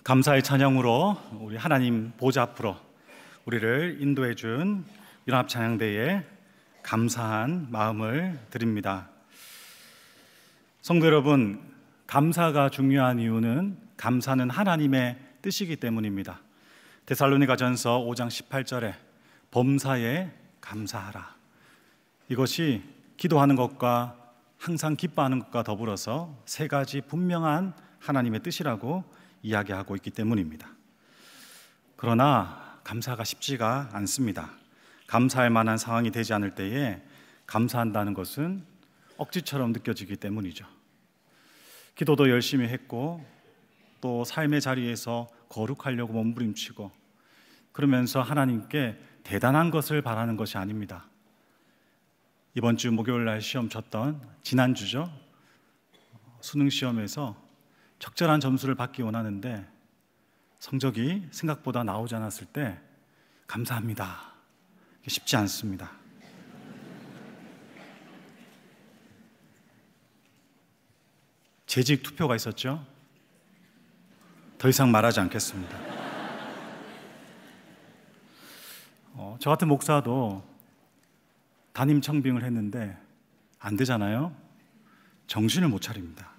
감사의 찬양으로 우리 하나님 보좌 앞으로 우리를 인도해 준 연합 찬양대에 감사한 마음을 드립니다. 성도 여러분, 감사가 중요한 이유는 감사는 하나님의 뜻이기 때문입니다. 데살로니가전서 5장 18절에 범사에 감사하라. 이것이 기도하는 것과 항상 기뻐하는 것과 더불어서 세 가지 분명한 하나님의 뜻이라고 이야기하고 있기 때문입니다. 그러나 감사가 쉽지가 않습니다. 감사할 만한 상황이 되지 않을 때에 감사한다는 것은 억지처럼 느껴지기 때문이죠. 기도도 열심히 했고 또 삶의 자리에서 거룩하려고 몸부림치고 그러면서 하나님께 대단한 것을 바라는 것이 아닙니다. 이번 주 목요일 날 시험 쳤던 지난주죠. 수능 시험에서 적절한 점수를 받기 원하는데 성적이 생각보다 나오지 않았을 때 감사합니다. 쉽지 않습니다. 재직 투표가 있었죠. 더 이상 말하지 않겠습니다. 저 같은 목사도 담임 청빙을 했는데 안 되잖아요. 정신을 못 차립니다.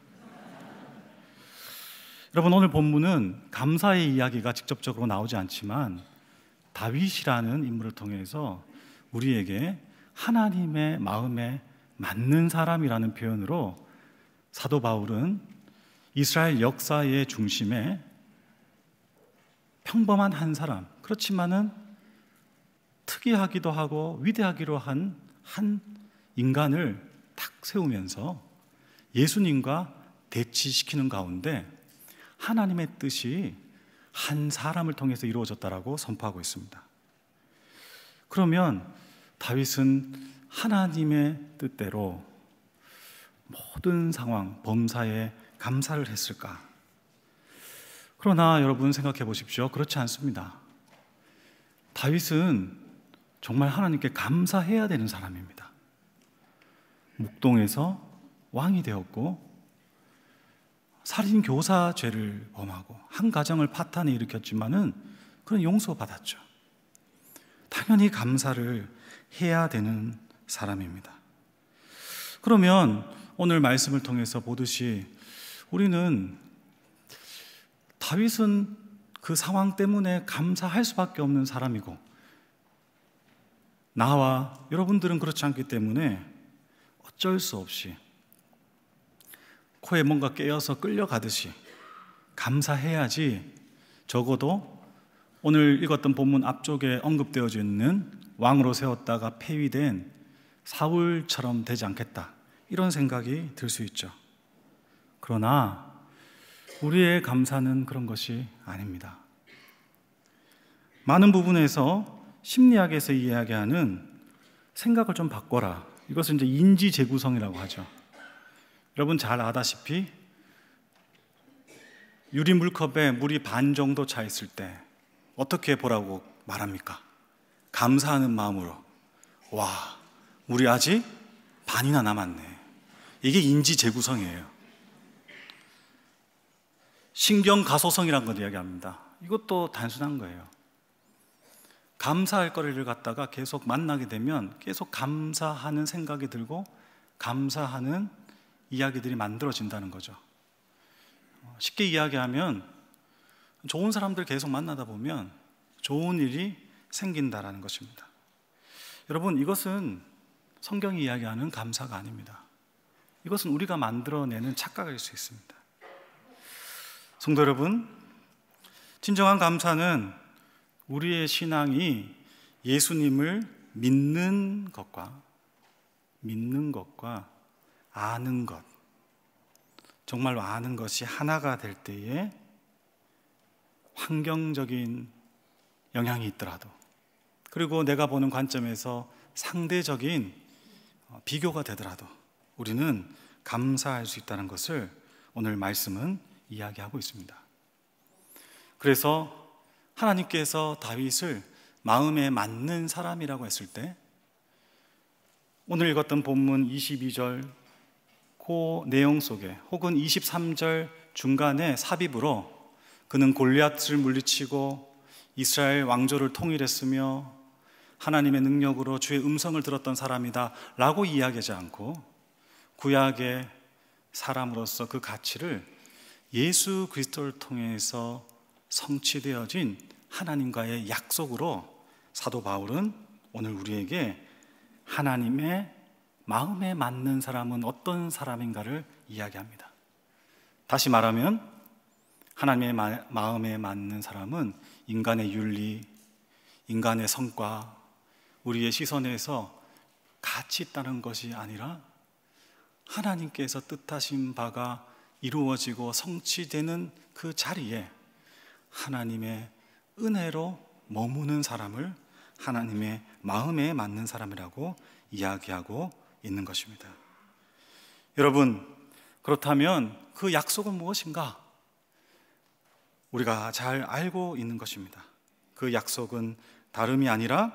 여러분, 오늘 본문은 감사의 이야기가 직접적으로 나오지 않지만 다윗이라는 인물을 통해서 우리에게 하나님의 마음에 맞는 사람이라는 표현으로 사도 바울은 이스라엘 역사의 중심에 평범한 한 사람, 그렇지만은 특이하기도 하고 위대하기로 한 인간을 딱 세우면서 예수님과 대치시키는 가운데 하나님의 뜻이 한 사람을 통해서 이루어졌다라고 선포하고 있습니다. 그러면 다윗은 하나님의 뜻대로 모든 상황, 범사에 감사를 했을까? 그러나 여러분 생각해 보십시오. 그렇지 않습니다. 다윗은 정말 하나님께 감사해야 되는 사람입니다. 묵동에서 왕이 되었고 살인 교사 죄를 범하고 한 가정을 파탄에 일으켰지만은 그는 용서받았죠. 당연히 감사를 해야 되는 사람입니다. 그러면 오늘 말씀을 통해서 보듯이 우리는 다윗은 그 상황 때문에 감사할 수밖에 없는 사람이고 나와 여러분들은 그렇지 않기 때문에 어쩔 수 없이 코에 뭔가 깨어서 끌려가듯이 감사해야지 적어도 오늘 읽었던 본문 앞쪽에 언급되어져 있는 왕으로 세웠다가 폐위된 사울처럼 되지 않겠다, 이런 생각이 들 수 있죠. 그러나 우리의 감사는 그런 것이 아닙니다. 많은 부분에서 심리학에서 이야기하는 생각을 좀 바꿔라, 이것을 이제 인지 재구성이라고 하죠. 여러분 잘 아다시피 유리 물컵에 물이 반 정도 차 있을 때 어떻게 보라고 말합니까? 감사하는 마음으로, 와, 물이 아직 반이나 남았네. 이게 인지 재구성이에요. 신경 가소성이라는 걸 이야기합니다. 이것도 단순한 거예요. 감사할 거리를 갖다가 계속 만나게 되면 계속 감사하는 생각이 들고 감사하는 이야기들이 만들어진다는 거죠. 쉽게 이야기하면 좋은 사람들 계속 만나다 보면 좋은 일이 생긴다라는 것입니다. 여러분, 이것은 성경이 이야기하는 감사가 아닙니다. 이것은 우리가 만들어내는 착각일 수 있습니다. 성도 여러분, 진정한 감사는 우리의 신앙이 예수님을 믿는 것과 아는 것, 정말로 아는 것이 하나가 될 때에 환경적인 영향이 있더라도, 그리고 내가 보는 관점에서 상대적인 비교가 되더라도 우리는 감사할 수 있다는 것을 오늘 말씀은 이야기하고 있습니다. 그래서 하나님께서 다윗을 마음에 맞는 사람이라고 했을 때 오늘 읽었던 본문 22절 그 내용 속에 혹은 23절 중간에 삽입으로 그는 골리앗을 물리치고 이스라엘 왕조를 통일했으며 하나님의 능력으로 주의 음성을 들었던 사람이다 라고 이야기하지 않고 구약의 사람으로서 그 가치를 예수 그리스도를 통해서 성취되어진 하나님과의 약속으로 사도 바울은 오늘 우리에게 하나님의 마음에 맞는 사람은 어떤 사람인가를 이야기합니다. 다시 말하면 하나님의 마음에 맞는 사람은 인간의 윤리, 인간의 성과, 우리의 시선에서 가치 있다는 것이 아니라 하나님께서 뜻하신 바가 이루어지고 성취되는 그 자리에 하나님의 은혜로 머무는 사람을 하나님의 마음에 맞는 사람이라고 이야기하고 있는 것입니다. 여러분, 그렇다면 그 약속은 무엇인가? 우리가 잘 알고 있는 것입니다. 그 약속은 다름이 아니라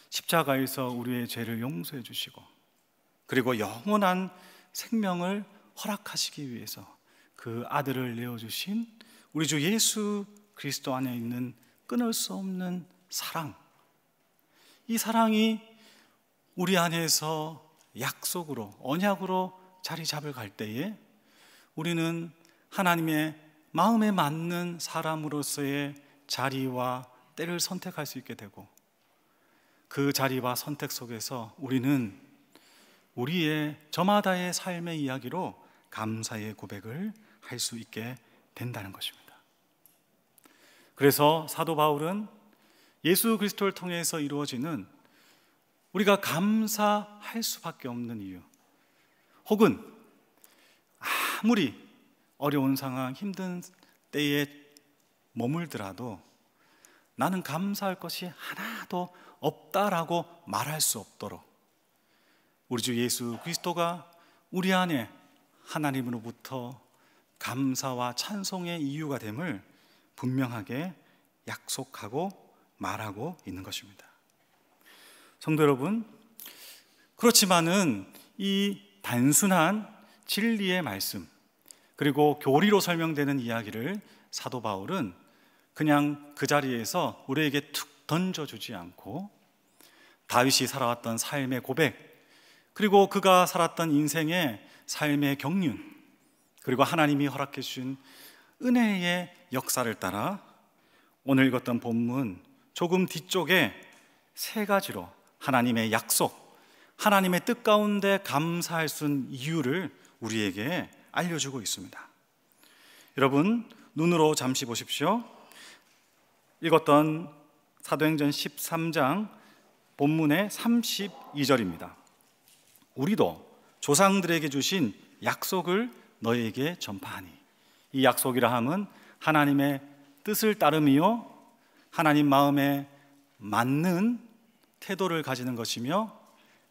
십자가에서 우리의 죄를 용서해 주시고 그리고 영원한 생명을 허락하시기 위해서 그 아들을 내어주신 우리 주 예수 그리스도 안에 있는 끊을 수 없는 사랑, 이 사랑이 우리 안에서 약속으로, 언약으로 자리 잡을 갈 때에 우리는 하나님의 마음에 맞는 사람으로서의 자리와 때를 선택할 수 있게 되고 그 자리와 선택 속에서 우리는 우리의 저마다의 삶의 이야기로 감사의 고백을 할 수 있게 된다는 것입니다. 그래서 사도 바울은 예수 그리스도를 통해서 이루어지는 우리가 감사할 수밖에 없는 이유, 혹은 아무리 어려운 상황, 힘든 때에 머물더라도 나는 감사할 것이 하나도 없다라고 말할 수 없도록 우리 주 예수 그리스도가 우리 안에 하나님으로부터 감사와 찬송의 이유가 됨을 분명하게 약속하고 말하고 있는 것입니다. 성도 여러분, 그렇지만은 이 단순한 진리의 말씀 그리고 교리로 설명되는 이야기를 사도 바울은 그냥 그 자리에서 우리에게 툭 던져주지 않고 다윗이 살아왔던 삶의 고백, 그리고 그가 살았던 인생의 삶의 경륜, 그리고 하나님이 허락해 주신 은혜의 역사를 따라 오늘 읽었던 본문 조금 뒤쪽에 세 가지로 하나님의 약속, 하나님의 뜻 가운데 감사할 수 있는 이유를 우리에게 알려주고 있습니다. 여러분, 눈으로 잠시 보십시오. 읽었던 사도행전 13장 본문의 32절입니다. 우리도 조상들에게 주신 약속을 너희에게 전파하니, 이 약속이라 함은 하나님의 뜻을 따름이요 하나님 마음에 맞는 태도를 가지는 것이며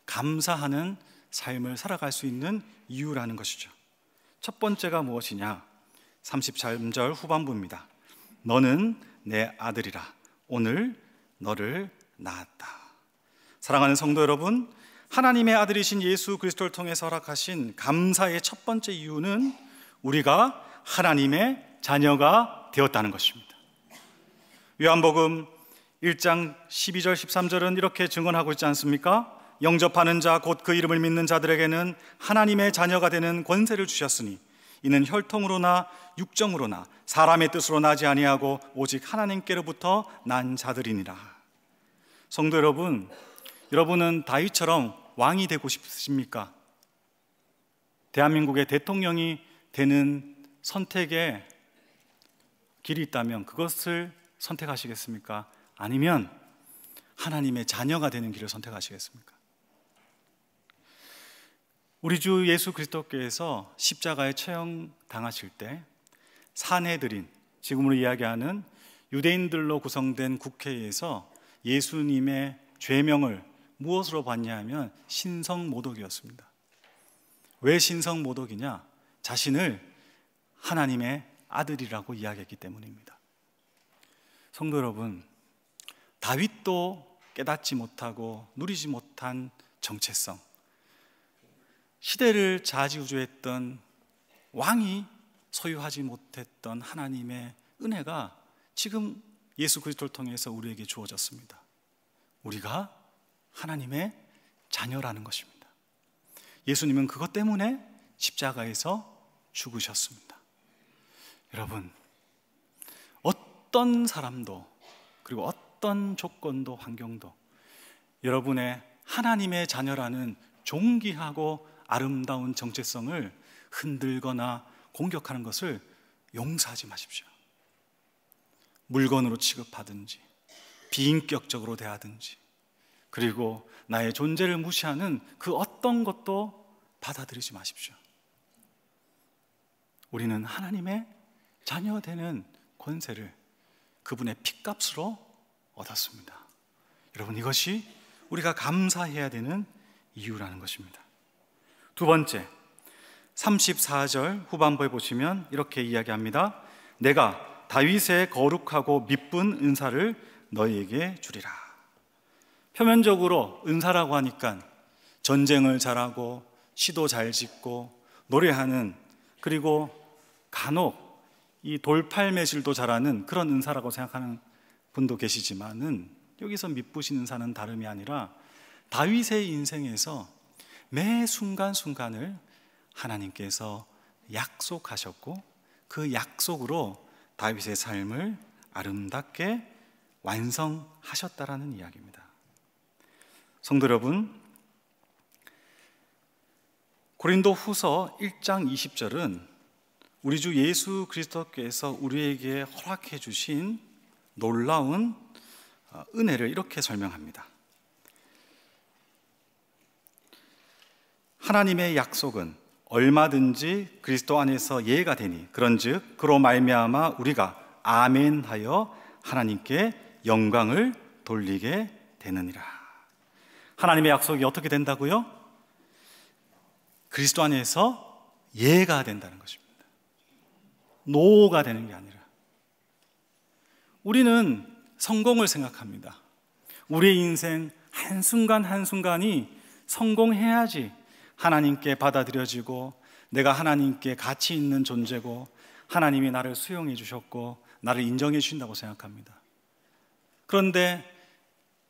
감사하는 삶을 살아갈 수 있는 이유라는 것이죠. 첫 번째가 무엇이냐? 33절 후반부입니다. 너는 내 아들이라 오늘 너를 낳았다. 사랑하는 성도 여러분, 하나님의 아들이신 예수 그리스도를 통해서 허락하신 감사의 첫 번째 이유는 우리가 하나님의 자녀가 되었다는 것입니다. 요한복음 1장 12절 13절은 이렇게 증언하고 있지 않습니까? 영접하는 자 곧 그 이름을 믿는 자들에게는 하나님의 자녀가 되는 권세를 주셨으니 이는 혈통으로나 육정으로나 사람의 뜻으로 나지 아니하고 오직 하나님께로부터 난 자들이니라. 성도 여러분, 여러분은 다윗처럼 왕이 되고 싶으십니까? 대한민국의 대통령이 되는 선택의 길이 있다면 그것을 선택하시겠습니까? 아니면 하나님의 자녀가 되는 길을 선택하시겠습니까? 우리 주 예수 그리스도께서 십자가에 처형당하실 때 산헤드린, 지금으로 이야기하는 유대인들로 구성된 국회에서 예수님의 죄명을 무엇으로 받냐 하면 신성모독이었습니다. 왜 신성모독이냐? 자신을 하나님의 아들이라고 이야기했기 때문입니다. 성도 여러분, 다윗도 깨닫지 못하고 누리지 못한 정체성, 시대를 좌지우지했던 왕이 소유하지 못했던 하나님의 은혜가 지금 예수 그리스도를 통해서 우리에게 주어졌습니다. 우리가 하나님의 자녀라는 것입니다. 예수님은 그것 때문에 십자가에서 죽으셨습니다. 여러분, 어떤 사람도 그리고 어떤 조건도 환경도 여러분의 하나님의 자녀라는 존귀하고 아름다운 정체성을 흔들거나 공격하는 것을 용서하지 마십시오. 물건으로 취급하든지 비인격적으로 대하든지 그리고 나의 존재를 무시하는 그 어떤 것도 받아들이지 마십시오. 우리는 하나님의 자녀 되는 권세를 그분의 핏값으로 얻었습니다. 여러분, 이것이 우리가 감사해야 되는 이유라는 것입니다. 두 번째, 34절 후반부에 보시면 이렇게 이야기합니다. 내가 다윗의 거룩하고 미쁜 은사를 너희에게 주리라. 표면적으로 은사라고 하니까 전쟁을 잘하고 시도 잘 짓고 노래하는, 그리고 간혹 이 돌팔매질도 잘하는 그런 은사라고 생각하는 분도 계시지만은, 여기서 미쁘신 은사는 다름이 아니라 다윗의 인생에서 매 순간순간을 하나님께서 약속하셨고 그 약속으로 다윗의 삶을 아름답게 완성하셨다라는 이야기입니다. 성도 여러분, 고린도 후서 1장 20절은 우리 주 예수 그리스도께서 우리에게 허락해 주신 놀라운 은혜를 이렇게 설명합니다. 하나님의 약속은 얼마든지 그리스도 안에서 예가 되니 그런즉 그로 말미암아 우리가 아멘하여 하나님께 영광을 돌리게 되느니라. 하나님의 약속이 어떻게 된다고요? 그리스도 안에서 예가 된다는 것입니다. 노가 되는 게 아니라. 우리는 성공을 생각합니다. 우리의 인생 한순간 한순간이 성공해야지 하나님께 받아들여지고 내가 하나님께 가치 있는 존재고 하나님이 나를 수용해 주셨고 나를 인정해 주신다고 생각합니다. 그런데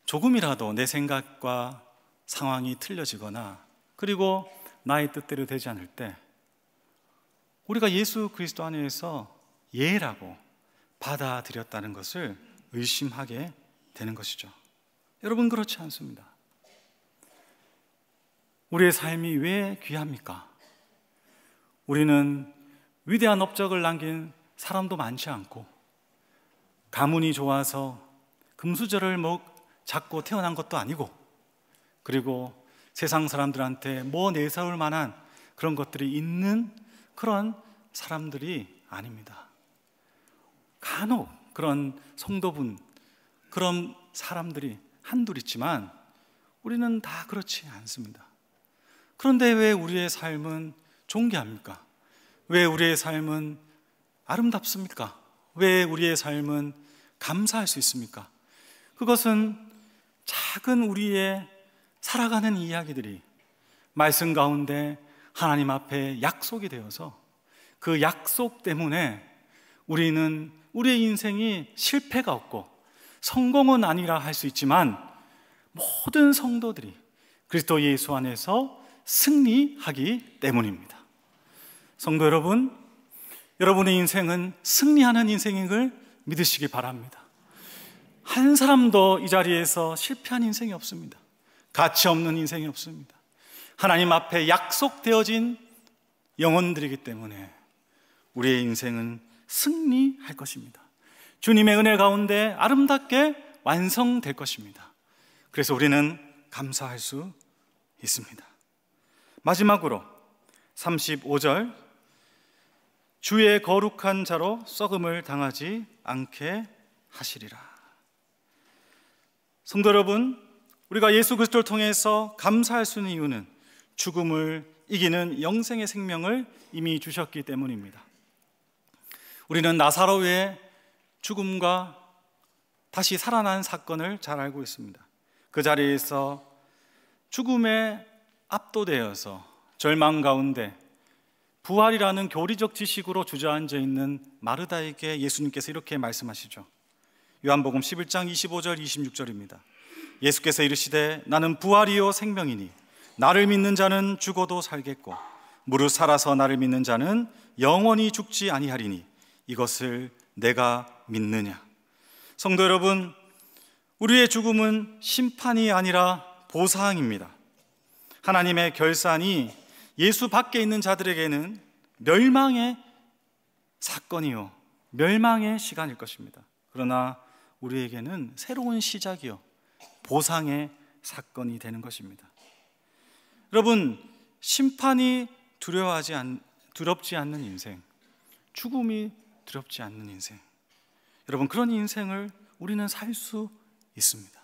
조금이라도 내 생각과 상황이 틀려지거나 그리고 나의 뜻대로 되지 않을 때 우리가 예수 그리스도 안에서 예라고 받아들였다는 것을 의심하게 되는 것이죠. 여러분, 그렇지 않습니다. 우리의 삶이 왜 귀합니까? 우리는 위대한 업적을 남긴 사람도 많지 않고 가문이 좋아서 금수저를 잡고 태어난 것도 아니고 그리고 세상 사람들한테 뭐 내세울 만한 그런 것들이 있는 그런 사람들이 아닙니다. 간혹 그런 성도분, 그런 사람들이 한둘 있지만 우리는 다 그렇지 않습니다. 그런데 왜 우리의 삶은 존귀합니까? 왜 우리의 삶은 아름답습니까? 왜 우리의 삶은 감사할 수 있습니까? 그것은 작은 우리의 살아가는 이야기들이 말씀 가운데 하나님 앞에 약속이 되어서 그 약속 때문에 우리는 우리의 인생이 실패가 없고 성공은 아니라 할 수 있지만 모든 성도들이 그리스도 예수 안에서 승리하기 때문입니다. 성도 여러분, 여러분의 인생은 승리하는 인생인 걸 믿으시기 바랍니다. 한 사람도 이 자리에서 실패한 인생이 없습니다. 가치 없는 인생이 없습니다. 하나님 앞에 약속되어진 영혼들이기 때문에 우리의 인생은 승리할 것입니다. 주님의 은혜 가운데 아름답게 완성될 것입니다. 그래서 우리는 감사할 수 있습니다. 마지막으로 35절, 주의 거룩한 자로 썩음을 당하지 않게 하시리라. 성도 여러분, 우리가 예수 그리스도를 통해서 감사할 수 있는 이유는 죽음을 이기는 영생의 생명을 이미 주셨기 때문입니다. 우리는 나사로의 죽음과 다시 살아난 사건을 잘 알고 있습니다. 그 자리에서 죽음에 압도되어서 절망 가운데 부활이라는 교리적 지식으로 주저앉아 있는 마르다에게 예수님께서 이렇게 말씀하시죠. 요한복음 11장 25절 26절입니다. 예수께서 이르시되 나는 부활이요 생명이니 나를 믿는 자는 죽어도 살겠고 무릇 살아서 나를 믿는 자는 영원히 죽지 아니하리니 이것을 내가 믿느냐. 성도 여러분, 우리의 죽음은 심판이 아니라 보상입니다. 하나님의 결산이 예수 밖에 있는 자들에게는 멸망의 사건이요, 멸망의 시간일 것입니다. 그러나 우리에게는 새로운 시작이요, 보상의 사건이 되는 것입니다. 여러분, 심판이 두렵지 않는 인생, 죽음이 두렵지 않는 인생, 여러분, 그런 인생을 우리는 살 수 있습니다.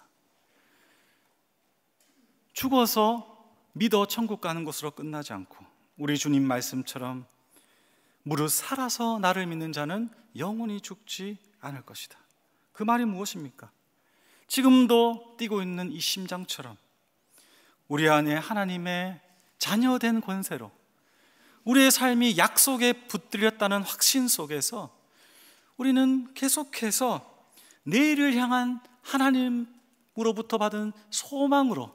죽어서 믿어 천국 가는 것으로 끝나지 않고 우리 주님 말씀처럼 무릇 살아서 나를 믿는 자는 영원히 죽지 않을 것이다. 그 말이 무엇입니까? 지금도 뛰고 있는 이 심장처럼 우리 안에 하나님의 자녀된 권세로 우리의 삶이 약속에 붙들렸다는 확신 속에서 우리는 계속해서 내일을 향한 하나님으로부터 받은 소망으로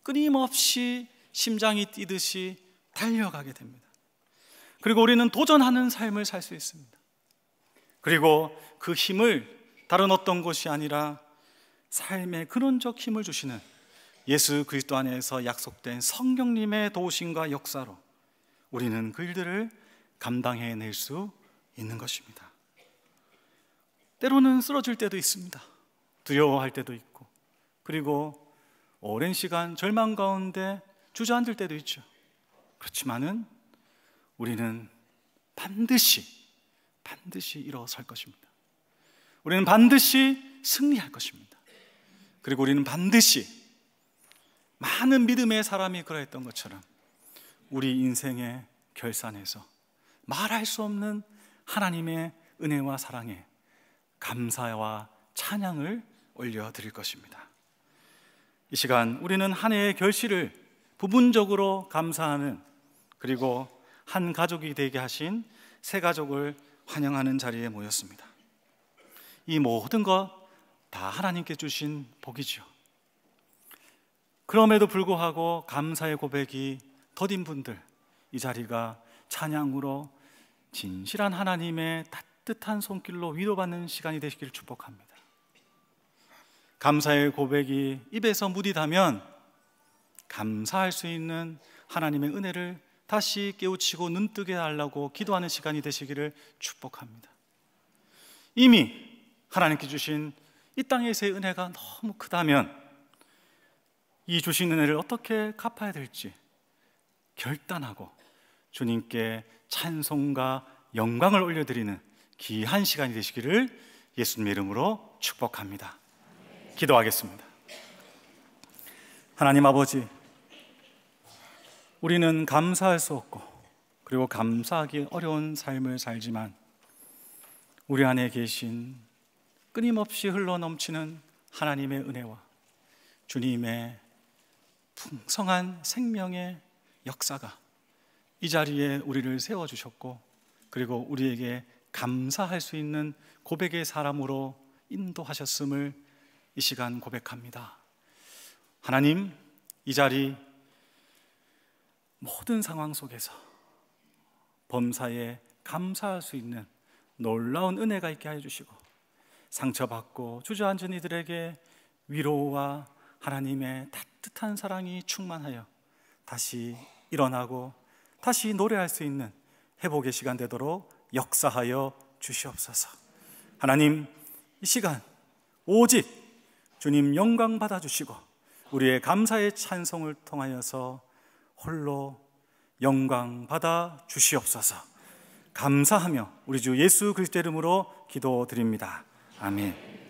끊임없이 심장이 뛰듯이 달려가게 됩니다. 그리고 우리는 도전하는 삶을 살 수 있습니다. 그리고 그 힘을 다른 어떤 것이 아니라 삶의 근원적 힘을 주시는 예수 그리스도 안에서 약속된 성령님의 도우심과 역사로 우리는 그 일들을 감당해낼 수 있는 것입니다. 때로는 쓰러질 때도 있습니다. 두려워할 때도 있고, 그리고 오랜 시간 절망 가운데 주저앉을 때도 있죠. 그렇지만은 우리는 반드시 일어설 것입니다. 우리는 반드시 승리할 것입니다. 그리고 우리는 반드시 많은 믿음의 사람이 그러했던 것처럼 우리 인생의 결산에서 말할 수 없는 하나님의 은혜와 사랑에 감사와 찬양을 올려드릴 것입니다. 이 시간 우리는 한 해의 결실을 부분적으로 감사하는, 그리고 한 가족이 되게 하신 새 가족을 환영하는 자리에 모였습니다. 이 모든 것 다 하나님께 주신 복이죠. 그럼에도 불구하고 감사의 고백이 더딘 분들, 이 자리가 찬양으로 진실한 하나님의 따뜻한 손길로 위로받는 시간이 되시기를 축복합니다. 감사의 고백이 입에서 무디다면 감사할 수 있는 하나님의 은혜를 다시 깨우치고 눈뜨게 하려고 기도하는 시간이 되시기를 축복합니다. 이미 하나님께 주신 이 땅에서의 은혜가 너무 크다면 이 주신 은혜를 어떻게 갚아야 될지 결단하고 주님께 찬송과 영광을 올려드리는 귀한 시간이 되시기를 예수님의 이름으로 축복합니다. 기도하겠습니다. 하나님 아버지, 우리는 감사할 수 없고 그리고 감사하기 어려운 삶을 살지만 우리 안에 계신 끊임없이 흘러넘치는 하나님의 은혜와 주님의 풍성한 생명의 역사가 이 자리에 우리를 세워주셨고, 그리고 우리에게 감사할 수 있는 고백의 사람으로 인도하셨음을 이 시간 고백합니다. 하나님, 이 자리 모든 상황 속에서 범사에 감사할 수 있는 놀라운 은혜가 있게 하여 주시고, 상처받고 주저앉은 이들에게 위로와 하나님의 따뜻한 사랑이 충만하여 다시 일어나고 다시 노래할 수 있는 회복의 시간 되도록 역사하여 주시옵소서. 하나님, 이 시간 오직 주님 영광 받아주시고 우리의 감사의 찬송을 통하여서 홀로 영광 받아 주시옵소서. 감사하며 우리 주 예수 그리스도 이름으로 기도드립니다. 아멘.